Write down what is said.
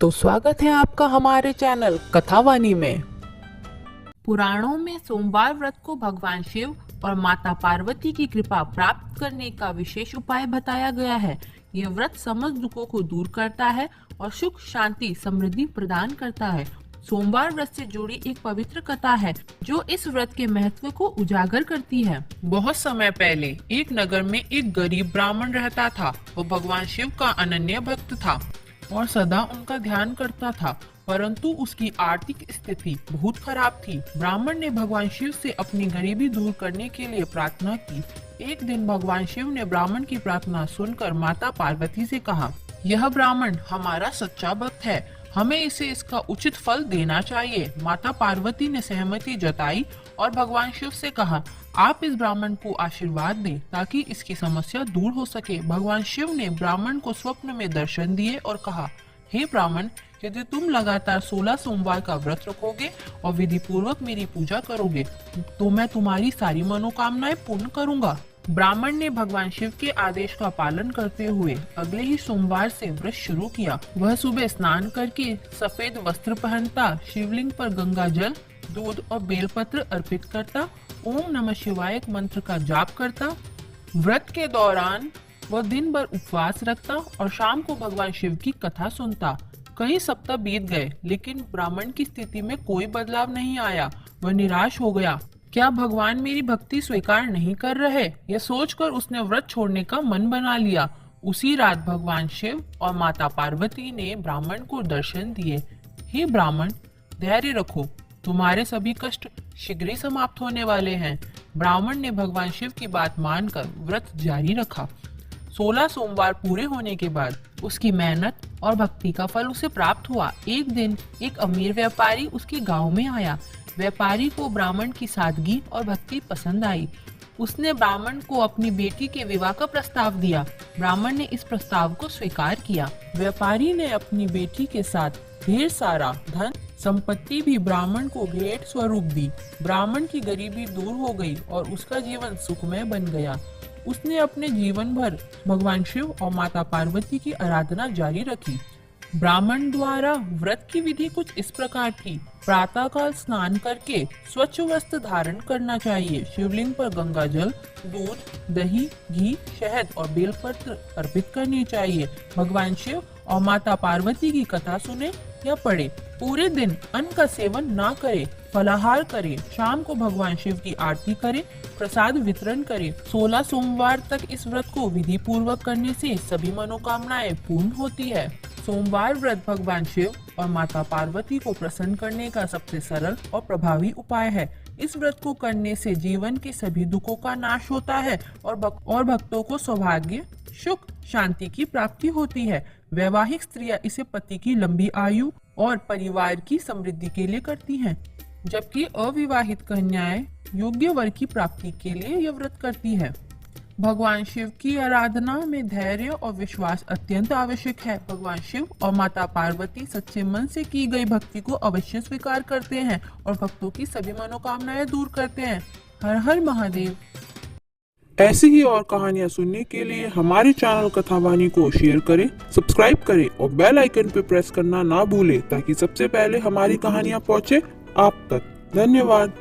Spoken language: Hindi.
तो स्वागत है आपका हमारे चैनल कथावानी में। पुराणों में सोमवार व्रत को भगवान शिव और माता पार्वती की कृपा प्राप्त करने का विशेष उपाय बताया गया है। यह व्रत समस्त दुखों को दूर करता है और सुख, शांति, समृद्धि प्रदान करता है। सोमवार व्रत से जुड़ी एक पवित्र कथा है जो इस व्रत के महत्व को उजागर करती है। बहुत समय पहले एक नगर में एक गरीब ब्राह्मण रहता था। वो भगवान शिव का अनन्य भक्त था और सदा उनका ध्यान करता था, परंतु उसकी आर्थिक स्थिति बहुत खराब थी। ब्राह्मण ने भगवान शिव से अपनी गरीबी दूर करने के लिए प्रार्थना की। एक दिन भगवान शिव ने ब्राह्मण की प्रार्थना सुनकर माता पार्वती से कहा, यह ब्राह्मण हमारा सच्चा भक्त है, हमें इसे इसका उचित फल देना चाहिए। माता पार्वती ने सहमति जताई और भगवान शिव से कहा, आप इस ब्राह्मण को आशीर्वाद दें ताकि इसकी समस्या दूर हो सके। भगवान शिव ने ब्राह्मण को स्वप्न में दर्शन दिए और कहा, हे ब्राह्मण, यदि तुम लगातार 16 सोमवार का व्रत रखोगे और विधि पूर्वक मेरी पूजा करोगे तो मैं तुम्हारी सारी मनोकामनाएं पूर्ण करूंगा। ब्राह्मण ने भगवान शिव के आदेश का पालन करते हुए अगले ही सोमवार से व्रत शुरू किया। वह सुबह स्नान करके सफेद वस्त्र पहनता, शिवलिंग पर गंगा जल, दूध और बेलपत्र अर्पित करता, ओम नमः शिवाय मंत्र का जाप करता। व्रत के दौरान वह दिन भर उपवास रखता और शाम को भगवान शिव की कथा सुनता। कई सप्ताह बीत गए लेकिन ब्राह्मण की स्थिति में कोई बदलाव नहीं आया। वह निराश हो गया। क्या भगवान मेरी भक्ति स्वीकार नहीं कर रहे? यह सोचकर उसने व्रत छोड़ने का मन बना लिया। उसी रात भगवान शिव और माता पार्वती ने ब्राह्मण को दर्शन दिए। हे ब्राह्मण, धैर्य रखो, तुम्हारे सभी कष्ट शीघ्र ही समाप्त होने वाले हैं। ब्राह्मण ने भगवान शिव की बात मानकर व्रत जारी रखा। 16 सोमवार पूरे होने के बाद उसकी मेहनत और भक्ति का फल उसे प्राप्त हुआ। एक दिन एक अमीर व्यापारी उसके गांव में आया। व्यापारी को ब्राह्मण की सादगी और भक्ति पसंद आई। उसने ब्राह्मण को अपनी बेटी के विवाह का प्रस्ताव दिया। ब्राह्मण ने इस प्रस्ताव को स्वीकार किया। व्यापारी ने अपनी बेटी के साथ ढेर सारा धन संपत्ति भी ब्राह्मण को भेंट स्वरूप दी। ब्राह्मण की गरीबी दूर हो गई और उसका जीवन सुखमय बन गया। उसने अपने जीवन भर भगवान शिव और माता पार्वती की आराधना जारी रखी। ब्राह्मण द्वारा व्रत की विधि कुछ इस प्रकार थी। प्रातःकाल स्नान करके स्वच्छ वस्त्र धारण करना चाहिए। शिवलिंग पर गंगा जल, दूध, दही, घी, शहद और बेलपत्र अर्पित करनी चाहिए। भगवान शिव और माता पार्वती की कथा सुने या पढ़े। पूरे दिन अन्न का सेवन ना करे, फलाहार करे। शाम को भगवान शिव की आरती करे, प्रसाद वितरण करे। 16 सोमवार तक इस व्रत को विधि पूर्वक करने से सभी मनोकामनाएं पूर्ण होती है। सोमवार व्रत भगवान शिव और माता पार्वती को प्रसन्न करने का सबसे सरल और प्रभावी उपाय है। इस व्रत को करने से जीवन के सभी दुखों का नाश होता है और भक्तों को सौभाग्य, सुख, शांति की प्राप्ति होती है। वैवाहिक स्त्रियां इसे पति की लंबी आयु और परिवार की समृद्धि के लिए करती हैं, जबकि अविवाहित कन्याएं योग्य वर की प्राप्ति के लिए यह व्रत करती है। भगवान शिव की आराधना में धैर्य और विश्वास अत्यंत आवश्यक है। भगवान शिव और माता पार्वती सच्चे मन से की गई भक्ति को अवश्य स्वीकार करते हैं और भक्तों की सभी मनोकामनाएं दूर करते हैं। हर हर महादेव। ऐसी ही और कहानियाँ सुनने के लिए हमारे चैनल कथावानी को शेयर करें, सब्सक्राइब करें और बेल आइकन पे प्रेस करना ना भूलें ताकि सबसे पहले हमारी कहानियाँ पहुँचे आप तक। धन्यवाद।